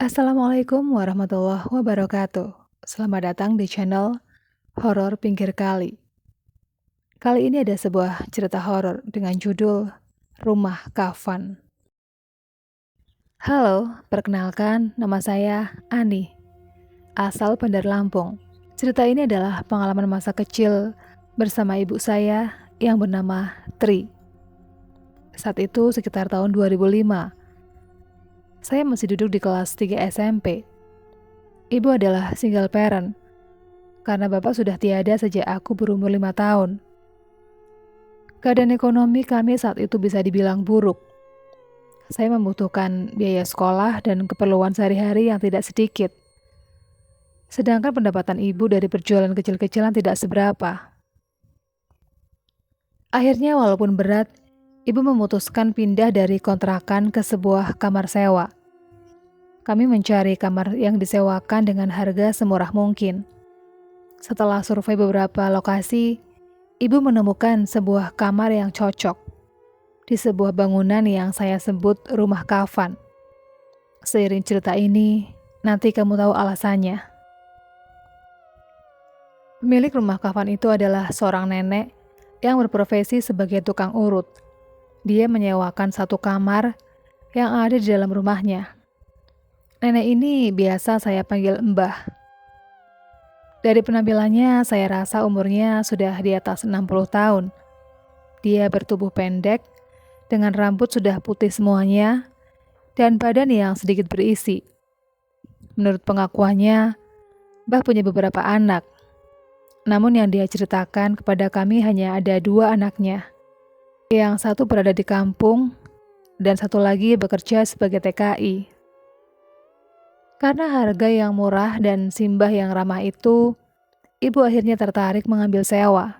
Assalamualaikum warahmatullahi wabarakatuh. Selamat datang di channel Horor Pinggir Kali. Kali ini ada sebuah cerita horor dengan judul Rumah Kafan. Halo, perkenalkan nama saya Ani, asal Bandar Lampung. Cerita ini adalah pengalaman masa kecil bersama ibu saya yang bernama Tri. Saat itu sekitar tahun 2005. Saya masih duduk di kelas 3 SMP. Ibu adalah single parent, karena bapak sudah tiada sejak aku berumur 5 tahun. Keadaan ekonomi kami saat itu bisa dibilang buruk. Saya membutuhkan biaya sekolah dan keperluan sehari-hari yang tidak sedikit. Sedangkan pendapatan ibu dari berjualan kecil-kecilan tidak seberapa. Akhirnya walaupun berat, ibu memutuskan pindah dari kontrakan ke sebuah kamar sewa. Kami mencari kamar yang disewakan dengan harga semurah mungkin. Setelah survei beberapa lokasi, ibu menemukan sebuah kamar yang cocok di sebuah bangunan yang saya sebut rumah kafan. Seiring cerita ini, nanti kamu tahu alasannya. Pemilik rumah kafan itu adalah seorang nenek yang berprofesi sebagai tukang urut. Dia menyewakan satu kamar yang ada di dalam rumahnya. Nenek ini biasa saya panggil Mbah. Dari penampilannya, saya rasa umurnya sudah di atas 60 tahun. Dia bertubuh pendek, dengan rambut sudah putih semuanya, dan badan yang sedikit berisi. Menurut pengakuannya, Mbah punya beberapa anak. Namun yang dia ceritakan kepada kami hanya ada 2 anaknya. Yang satu berada di kampung, dan satu lagi bekerja sebagai TKI. Karena harga yang murah dan simbah yang ramah itu, ibu akhirnya tertarik mengambil sewa.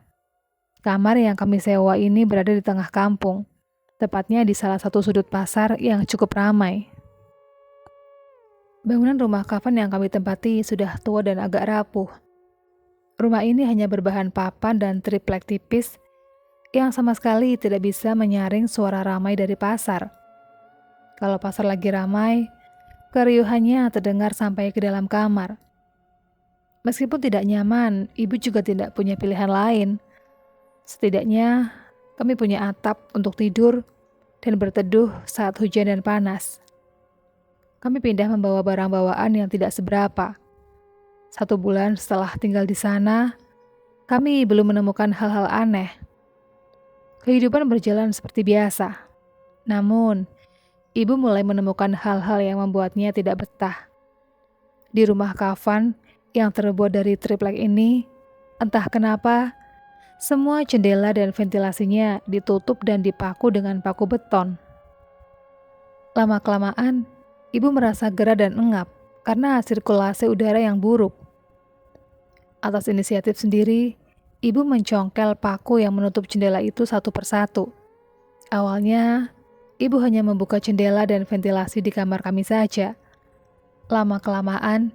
Kamar yang kami sewa ini berada di tengah kampung, tepatnya di salah satu sudut pasar yang cukup ramai. Bangunan rumah kafan yang kami tempati sudah tua dan agak rapuh. Rumah ini hanya berbahan papan dan triplek tipis yang sama sekali tidak bisa menyaring suara ramai dari pasar. Kalau pasar lagi ramai, keriuhannya terdengar sampai ke dalam kamar. Meskipun tidak nyaman, ibu juga tidak punya pilihan lain. Setidaknya, kami punya atap untuk tidur dan berteduh saat hujan dan panas. Kami pindah membawa barang bawaan yang tidak seberapa. 1 bulan setelah tinggal di sana, kami belum menemukan hal-hal aneh. Kehidupan berjalan seperti biasa. Namun, ibu mulai menemukan hal-hal yang membuatnya tidak betah. Di rumah kafan yang terbuat dari triplek ini, entah kenapa, semua jendela dan ventilasinya ditutup dan dipaku dengan paku beton. Lama-kelamaan, ibu merasa gerah dan engap karena sirkulasi udara yang buruk. Atas inisiatif sendiri, ibu mencongkel paku yang menutup jendela itu satu persatu. Awalnya, ibu hanya membuka jendela dan ventilasi di kamar kami saja. Lama-kelamaan,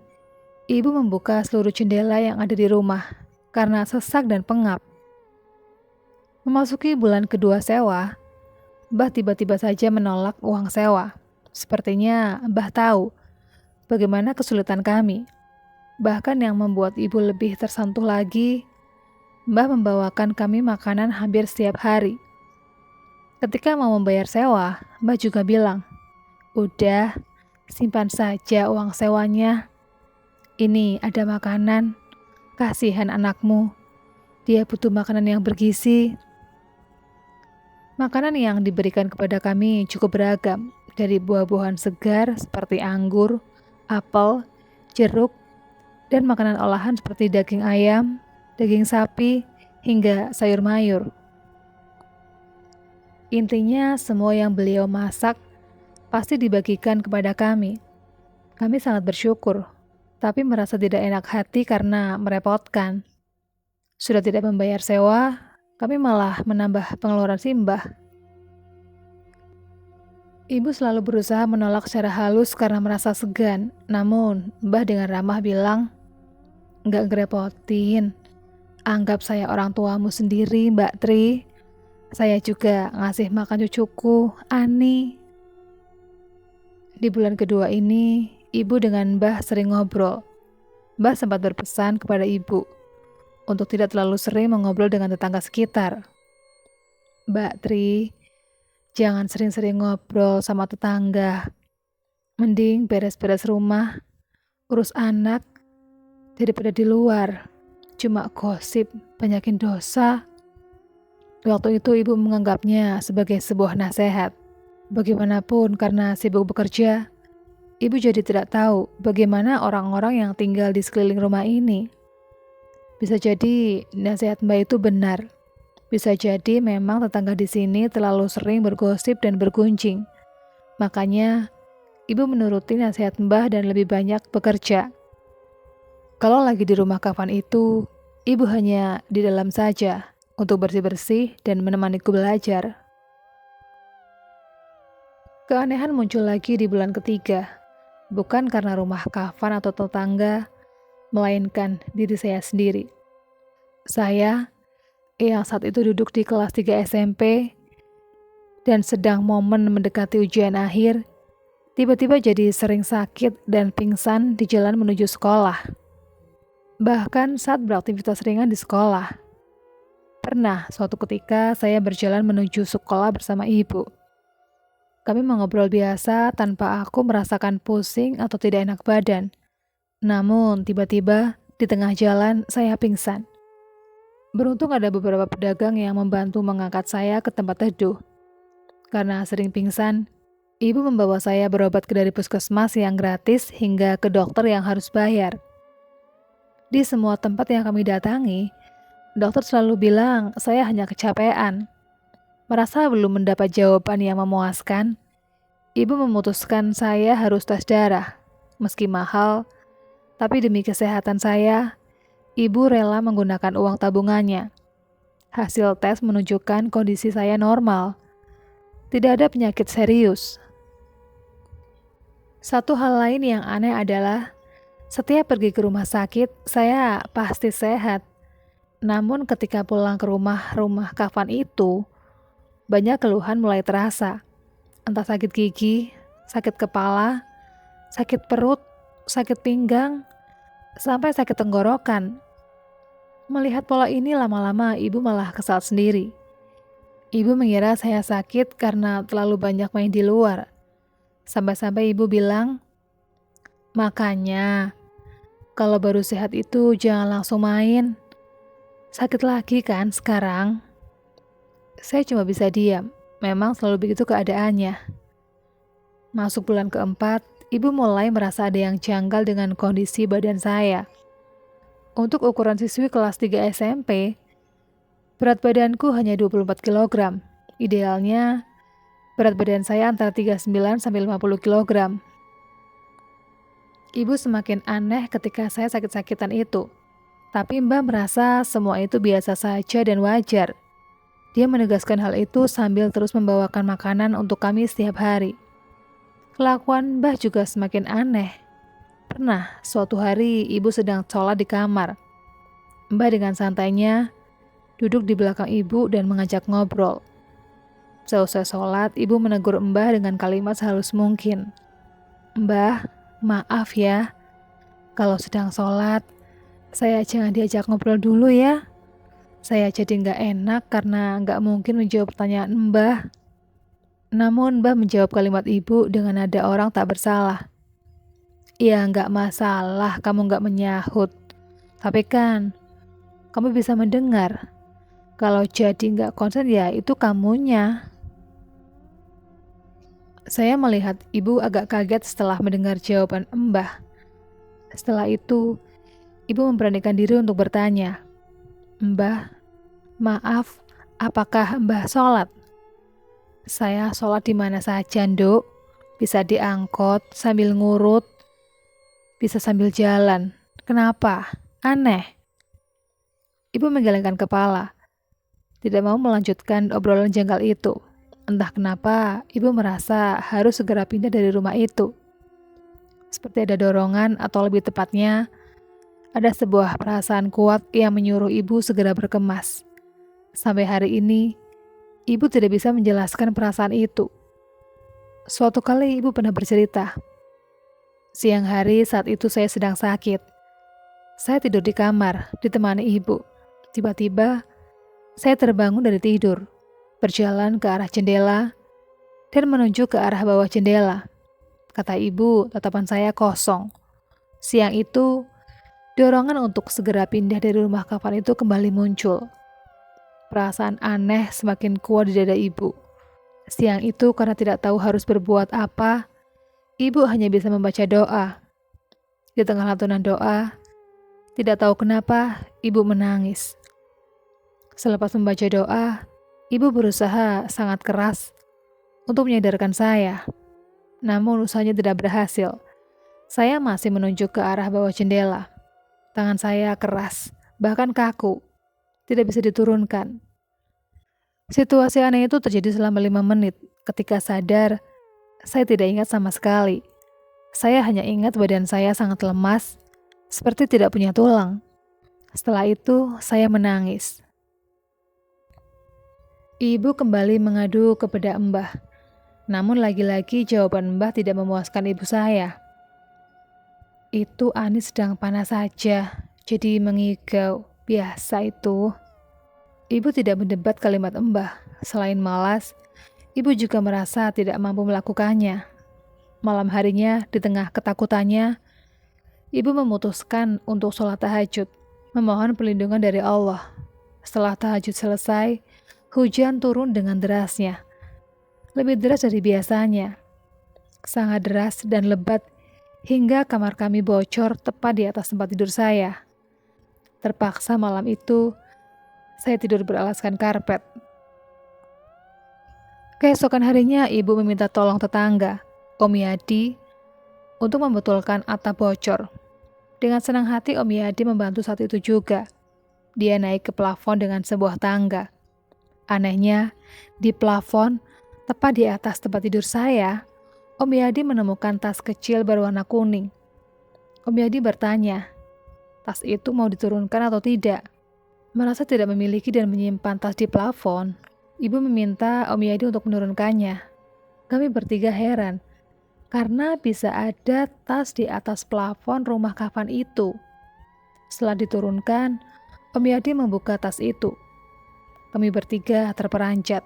ibu membuka seluruh jendela yang ada di rumah karena sesak dan pengap. Memasuki bulan kedua sewa, Mbah tiba-tiba saja menolak uang sewa. Sepertinya Mbah tahu bagaimana kesulitan kami. Bahkan yang membuat ibu lebih tersentuh lagi, Mbah membawakan kami makanan hampir setiap hari. Ketika mau membayar sewa, Mbah juga bilang, "Udah, simpan saja uang sewanya. Ini ada makanan, kasihan anakmu. Dia butuh makanan yang bergizi." Makanan yang diberikan kepada kami cukup beragam, dari buah-buahan segar seperti anggur, apel, jeruk, dan makanan olahan seperti daging ayam, daging sapi, hingga sayur mayur. Intinya semua yang beliau masak pasti dibagikan kepada kami. Kami sangat bersyukur, tapi merasa tidak enak hati karena merepotkan. Sudah tidak membayar sewa, kami malah menambah pengeluaran simbah. Ibu selalu berusaha menolak secara halus karena merasa segan. Namun, Mbah dengan ramah bilang, "Nggak ngerepotin. Anggap saya orang tuamu sendiri, Mbak Tri. Saya juga ngasih makan cucuku, Ani." Di bulan kedua ini, Ibu dengan Mbah sering ngobrol. Mbah sempat berpesan kepada ibu untuk tidak terlalu sering mengobrol dengan tetangga sekitar. "Mbak Tri, jangan sering-sering ngobrol sama tetangga. Mending beres-beres rumah, urus anak, daripada di luar. Cuma gosip, banyakin dosa." Waktu itu ibu menganggapnya sebagai sebuah nasihat. Bagaimanapun karena sibuk bekerja, ibu jadi tidak tahu bagaimana orang-orang yang tinggal di sekeliling rumah ini. Bisa jadi nasihat Mbak itu benar. Bisa jadi memang tetangga di sini terlalu sering bergosip dan bergunjing. Makanya ibu menuruti nasihat Mbah dan lebih banyak bekerja. Kalau lagi di rumah Kafan itu, ibu hanya di dalam saja untuk bersih-bersih dan menemaniku belajar. Keanehan muncul lagi di bulan ketiga, bukan karena rumah Kafan atau tetangga, melainkan diri saya sendiri. Saya, yang saat itu duduk di kelas 3 SMP, dan sedang momen mendekati ujian akhir, tiba-tiba jadi sering sakit dan pingsan di jalan menuju sekolah. Bahkan saat beraktivitas ringan di sekolah. Pernah suatu ketika saya berjalan menuju sekolah bersama ibu. Kami mengobrol biasa tanpa aku merasakan pusing atau tidak enak badan. Namun tiba-tiba di tengah jalan saya pingsan. Beruntung ada beberapa pedagang yang membantu mengangkat saya ke tempat teduh. Karena sering pingsan, ibu membawa saya berobat ke dari puskesmas yang gratis hingga ke dokter yang harus bayar. Di semua tempat yang kami datangi, dokter selalu bilang saya hanya kecapean. Merasa belum mendapat jawaban yang memuaskan, ibu memutuskan saya harus tes darah. Meski mahal, tapi demi kesehatan saya, ibu rela menggunakan uang tabungannya. Hasil tes menunjukkan kondisi saya normal. Tidak ada penyakit serius. Satu hal lain yang aneh adalah, setiap pergi ke rumah sakit, saya pasti sehat. Namun ketika pulang ke rumah Kafan itu, banyak keluhan mulai terasa. Entah sakit gigi, sakit kepala, sakit perut, sakit pinggang, sampai sakit tenggorokan. Melihat pola ini lama-lama ibu malah kesal sendiri. Ibu mengira saya sakit karena terlalu banyak main di luar. Sampai-sampai ibu bilang, "Makanya, kalau baru sehat itu jangan langsung main. Sakit lagi kan sekarang?" Saya cuma bisa diam, memang selalu begitu keadaannya. Masuk bulan keempat, ibu mulai merasa ada yang janggal dengan kondisi badan saya. Untuk ukuran siswi kelas 3 SMP, berat badanku hanya 24 kg. Idealnya, berat badan saya antara 39 sampai 50 kg. Ibu semakin aneh ketika saya sakit-sakitan itu. Tapi Mbah merasa semua itu biasa saja dan wajar. Dia menegaskan hal itu sambil terus membawakan makanan untuk kami setiap hari. Kelakuan Mbah juga semakin aneh. Pernah suatu hari ibu sedang sholat di kamar. Mbah dengan santainya duduk di belakang ibu dan mengajak ngobrol. Seusai sholat, ibu menegur Mbah dengan kalimat sehalus mungkin. "Mbah, maaf ya. Kalau sedang sholat, saya jangan diajak ngobrol dulu ya. Saya jadi nggak enak karena nggak mungkin menjawab pertanyaan Mbah." Namun Mbah menjawab kalimat ibu dengan nada orang tak bersalah. "Ya nggak masalah kamu nggak menyahut. Tapi kan, kamu bisa mendengar. Kalau jadi nggak konsen ya itu kamunya." Saya melihat ibu agak kaget setelah mendengar jawaban Mbah. Setelah itu, ibu memberanikan diri untuk bertanya, "Mbah, maaf, apakah Mbah sholat?" "Saya sholat di mana saja, Nduk. Bisa diangkut sambil ngurut, bisa sambil jalan. Kenapa? Aneh?" Ibu menggelengkan kepala, tidak mau melanjutkan obrolan janggal itu. Entah kenapa, ibu merasa harus segera pindah dari rumah itu. Seperti ada dorongan atau lebih tepatnya, ada sebuah perasaan kuat yang menyuruh ibu segera berkemas. Sampai hari ini, ibu tidak bisa menjelaskan perasaan itu. Suatu kali ibu pernah bercerita, Siang hari saat itu saya sedang sakit. Saya tidur di kamar, ditemani ibu. Tiba-tiba, saya terbangun dari tidur, berjalan ke arah jendela, dan menuju ke arah bawah jendela. Kata ibu, tatapan saya kosong. Siang itu, dorongan untuk segera pindah dari rumah kafan itu kembali muncul. Perasaan aneh semakin kuat di dada ibu. Siang itu karena tidak tahu harus berbuat apa, ibu hanya bisa membaca doa. Di tengah lantunan doa, tidak tahu kenapa ibu menangis. Selepas membaca doa, ibu berusaha sangat keras untuk menyadarkan saya. Namun usahanya tidak berhasil. Saya masih menunjuk ke arah bawah jendela. Tangan saya keras, bahkan kaku. Tidak bisa diturunkan. Situasi aneh itu terjadi selama 5 menit. Ketika sadar, saya tidak ingat sama sekali. Saya hanya ingat badan saya sangat lemas, seperti tidak punya tulang. Setelah itu, saya menangis. Ibu kembali mengadu kepada Mbah. Namun lagi-lagi jawaban Mbah tidak memuaskan ibu saya. Itu Ani sedang panas saja, jadi mengigau. Biasa itu. Ibu tidak mendebat kalimat Mbah. Selain malas, ibu juga merasa tidak mampu melakukannya. Malam harinya, di tengah ketakutannya, ibu memutuskan untuk sholat tahajud, memohon perlindungan dari Allah. Setelah tahajud selesai, hujan turun dengan derasnya. Lebih deras dari biasanya. Sangat deras dan lebat hingga kamar kami bocor tepat di atas tempat tidur saya. Terpaksa malam itu, saya tidur beralaskan karpet. Keesokan harinya ibu meminta tolong tetangga, Om Yadi, untuk membetulkan atap bocor. Dengan senang hati Om Yadi membantu saat itu juga. Dia naik ke plafon dengan sebuah tangga. Anehnya, di plafon, tepat di atas tempat tidur saya, Om Yadi menemukan tas kecil berwarna kuning. Om Yadi bertanya, tas itu mau diturunkan atau tidak? Merasa tidak memiliki dan menyimpan tas di plafon, ibu meminta Om Yadi untuk menurunkannya. Kami bertiga heran, karena bisa ada tas di atas plafon rumah kafan itu. Setelah diturunkan, Om Yadi membuka tas itu. Kami bertiga terperanjat.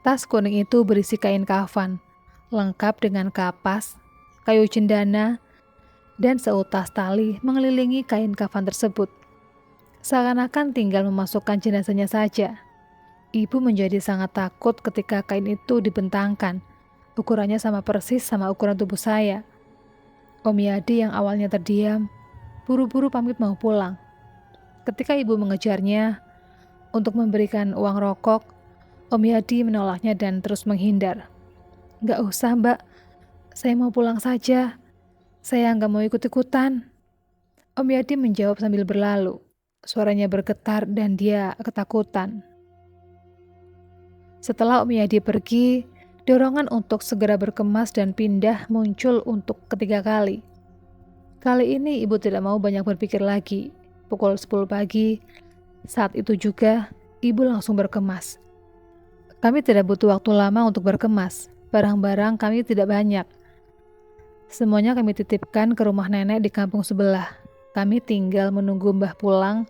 Tas kuning itu berisi kain kafan, lengkap dengan kapas, kayu cendana, dan seutas tali mengelilingi kain kafan tersebut. Seakan-akan tinggal memasukkan jenazahnya saja. Ibu menjadi sangat takut ketika kain itu dibentangkan. Ukurannya sama persis sama ukuran tubuh saya. Om Yadi yang awalnya terdiam, buru-buru pamit mau pulang. Ketika ibu mengejarnya untuk memberikan uang rokok, Om Yadi menolaknya dan terus menghindar. "Gak usah, Mbak. Saya mau pulang saja. Saya nggak mau ikut-ikutan." Om Yadi menjawab sambil berlalu. Suaranya bergetar dan dia ketakutan. Setelah Om Yadi pergi, dorongan untuk segera berkemas dan pindah muncul untuk ketiga kali. Kali ini ibu tidak mau banyak berpikir lagi. Pukul 10 pagi, saat itu juga ibu langsung berkemas. Kami tidak butuh waktu lama untuk berkemas. Barang-barang kami tidak banyak. Semuanya kami titipkan ke rumah nenek di kampung sebelah. Kami tinggal menunggu Mbah pulang,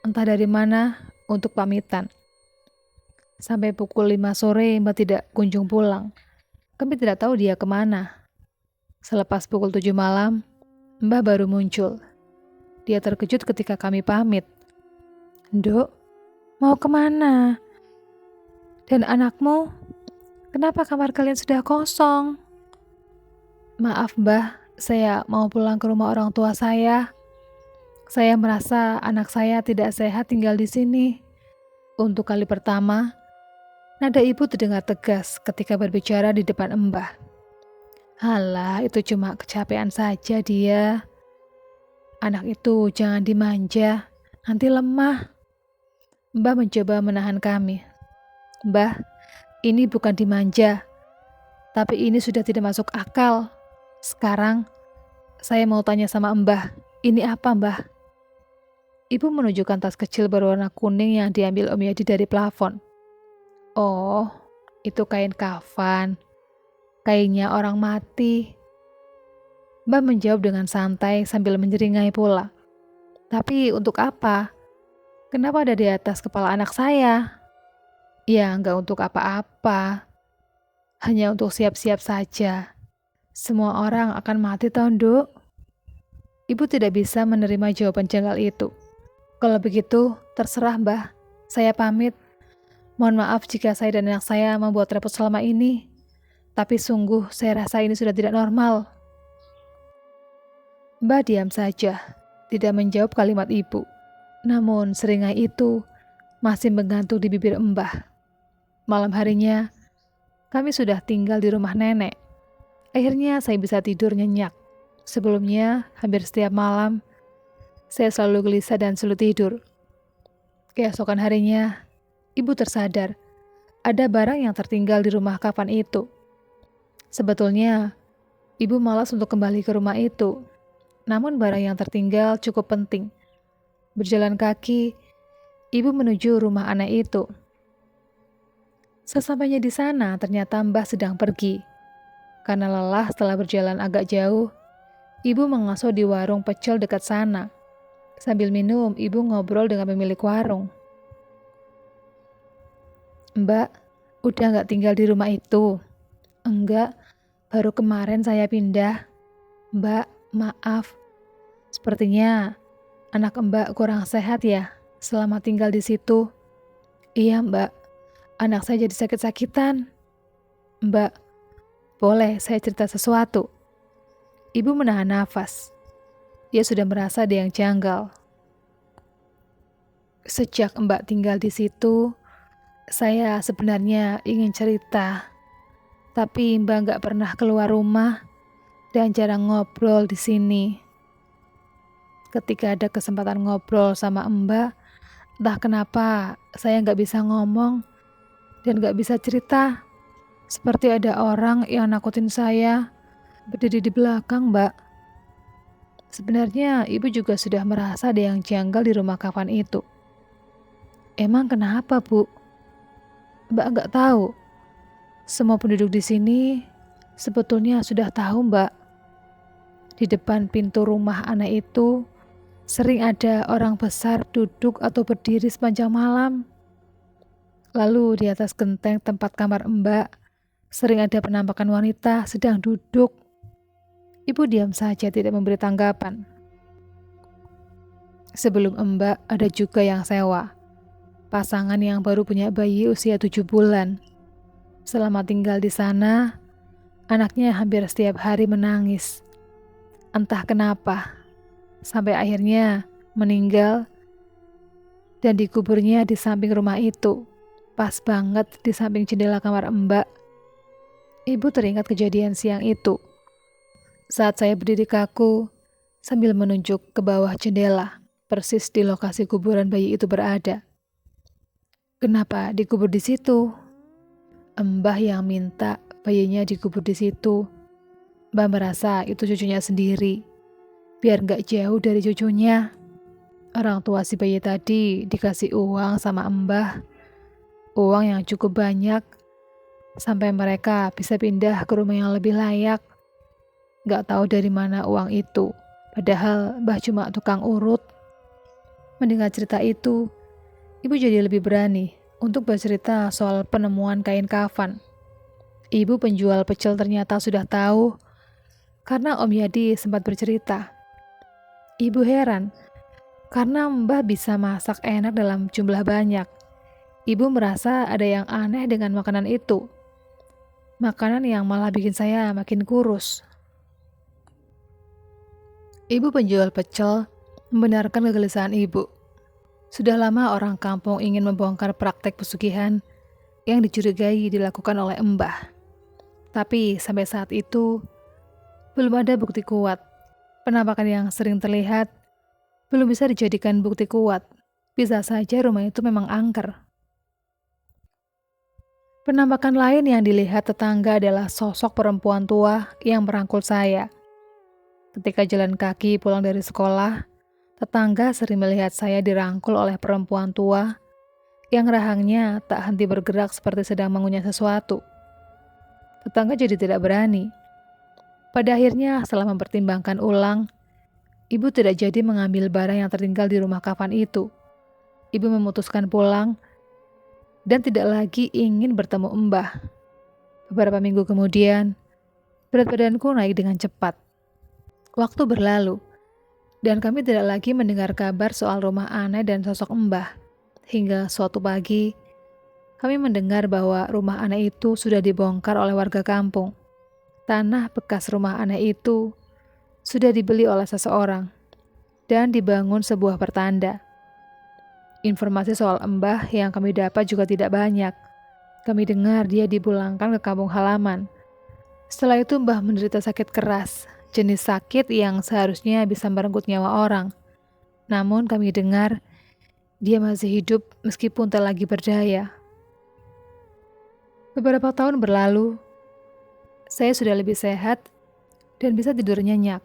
entah dari mana, untuk pamitan. Sampai pukul 5 sore Mbah tidak kunjung pulang. Kami tidak tahu dia kemana. Selepas pukul 7 malam, Mbah baru muncul. Dia terkejut ketika kami pamit. "Nduk, mau kemana? Dan anakmu? Kenapa kamar kalian sudah kosong?" "Maaf Mbah, saya mau pulang ke rumah orang tua saya. Saya merasa anak saya tidak sehat tinggal di sini." Untuk kali pertama, nada ibu terdengar tegas ketika berbicara di depan Mbah. "Halah, itu cuma kecapean saja dia. Anak itu jangan dimanja, nanti lemah." Mbah mencoba menahan kami. "Mbah, ini bukan dimanja, tapi ini sudah tidak masuk akal. Sekarang, saya mau tanya sama Mbah, ini apa Mbah?" Ibu menunjukkan tas kecil berwarna kuning yang diambil Om Yadi dari plafon. "Oh, itu kain kafan. kayaknya orang mati. Mbak menjawab dengan santai sambil menyeringai pula. Tapi untuk apa? Kenapa ada di atas kepala anak saya? Ya, nggak untuk apa-apa. Hanya untuk siap-siap saja. Semua orang akan mati toh, Nduk. Ibu tidak bisa menerima jawaban janggal itu. Kalau begitu, terserah Mbah. Saya pamit. Mohon maaf jika saya dan anak saya membuat repot selama ini. Tapi sungguh saya rasa ini sudah tidak normal. Mbah diam saja, tidak menjawab kalimat ibu. Namun seringai itu masih menggantung di bibir Mbah. Malam harinya, kami sudah tinggal di rumah nenek. Akhirnya saya bisa tidur nyenyak. Sebelumnya, hampir setiap malam, saya selalu gelisah dan sulit tidur. Keesokan harinya, ibu tersadar ada barang yang tertinggal di rumah kapan itu. Sebetulnya, ibu malas untuk kembali ke rumah itu. Namun barang yang tertinggal cukup penting. Berjalan kaki, ibu menuju rumah anak itu. Sesampainya di sana, ternyata Mbah sedang pergi. Karena lelah setelah berjalan agak jauh, ibu mengasuh di warung pecel dekat sana. Sambil minum, ibu ngobrol dengan pemilik warung. Mbak, udah gak tinggal di rumah itu? Enggak, baru kemarin saya pindah. Mbak, maaf. Sepertinya anak Mbak kurang sehat ya selama tinggal di situ. Iya Mbak, anak saya jadi sakit-sakitan. Mbak, boleh saya cerita sesuatu? Ibu menahan nafas. Dia sudah merasa ada yang janggal. Sejak Mbak tinggal di situ, saya sebenarnya ingin cerita. Tapi Mbak nggak pernah keluar rumah dan jarang ngobrol di sini. Ketika ada kesempatan ngobrol sama Mbak, entah kenapa saya nggak bisa ngomong dan nggak bisa cerita. Seperti ada orang yang nakutin saya berdiri di belakang, Mbak. Sebenarnya ibu juga sudah merasa ada yang janggal di rumah kafan itu. Emang kenapa, Bu? Mbak nggak tahu. Semua penduduk di sini sebetulnya sudah tahu, Mbak. Di depan pintu rumah anak itu sering ada orang besar duduk atau berdiri sepanjang malam. Lalu di atas genteng tempat kamar Mbak sering ada penampakan wanita sedang duduk. Ibu diam saja tidak memberi tanggapan. Sebelum Mbak ada juga yang sewa. Pasangan yang baru punya bayi usia 7 bulan. Selama tinggal di sana, anaknya hampir setiap hari menangis. Entah kenapa, sampai akhirnya meninggal dan dikuburnya di samping rumah itu. Pas banget di samping jendela kamar Mbak. Ibu teringat kejadian siang itu. Saat saya berdiri kaku, sambil menunjuk ke bawah jendela, persis di lokasi kuburan bayi itu berada. Kenapa dikubur di situ? Mbah yang minta bayinya dikubur di situ. Mbah merasa itu cucunya sendiri, biar gak jauh dari cucunya. Orang tua si bayi tadi dikasih uang sama Mbah, uang yang cukup banyak, sampai mereka bisa pindah ke rumah yang lebih layak. Gak tahu dari mana uang itu, padahal Mbah cuma tukang urut. Mendengar cerita itu, ibu jadi lebih berani untuk bercerita soal penemuan kain kafan. Ibu penjual pecel ternyata sudah tahu, karena Om Yadi sempat bercerita. Ibu heran, karena Mbah bisa masak enak dalam jumlah banyak. Ibu merasa ada yang aneh dengan makanan itu. Makanan yang malah bikin saya makin kurus. Ibu penjual pecel membenarkan kegelisahan ibu. Sudah lama orang kampung ingin membongkar praktek pesugihan yang dicurigai dilakukan oleh Mbah. Tapi sampai saat itu, belum ada bukti kuat. Penampakan yang sering terlihat belum bisa dijadikan bukti kuat. Bisa saja rumah itu memang angker. Penampakan lain yang dilihat tetangga adalah sosok perempuan tua yang merangkul saya. Ketika jalan kaki pulang dari sekolah, tetangga sering melihat saya dirangkul oleh perempuan tua yang rahangnya tak henti bergerak seperti sedang mengunyah sesuatu. tetangga jadi tidak berani. Pada akhirnya, setelah mempertimbangkan ulang, ibu tidak jadi mengambil barang yang tertinggal di rumah kafan itu. Ibu memutuskan pulang dan tidak lagi ingin bertemu Mbah. Beberapa minggu kemudian, berat badanku naik dengan cepat. Waktu berlalu, dan kami tidak lagi mendengar kabar soal rumah aneh dan sosok Mbah. Hingga suatu pagi, kami mendengar bahwa rumah aneh itu sudah dibongkar oleh warga kampung. Tanah bekas rumah aneh itu sudah dibeli oleh seseorang dan dibangun sebuah pertanda. Informasi soal Mbah yang kami dapat juga tidak banyak. Kami dengar dia dipulangkan ke kampung halaman. Setelah itu Mbah menderita sakit keras, jenis sakit yang seharusnya bisa merenggut nyawa orang. Namun kami dengar dia masih hidup meskipun tak lagi berdaya. Beberapa tahun berlalu, saya sudah lebih sehat dan bisa tidur nyenyak.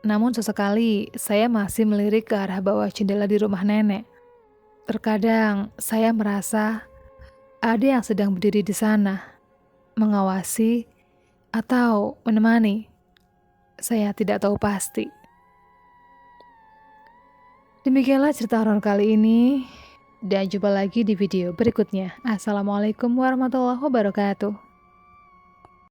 Namun sesekali saya masih melirik ke arah bawah jendela di rumah nenek. Terkadang saya merasa ada yang sedang berdiri di sana, mengawasi atau menemani. Saya tidak tahu pasti. Demikianlah cerita horor kali ini, dan jumpa lagi di video berikutnya. Assalamualaikum warahmatullahi wabarakatuh.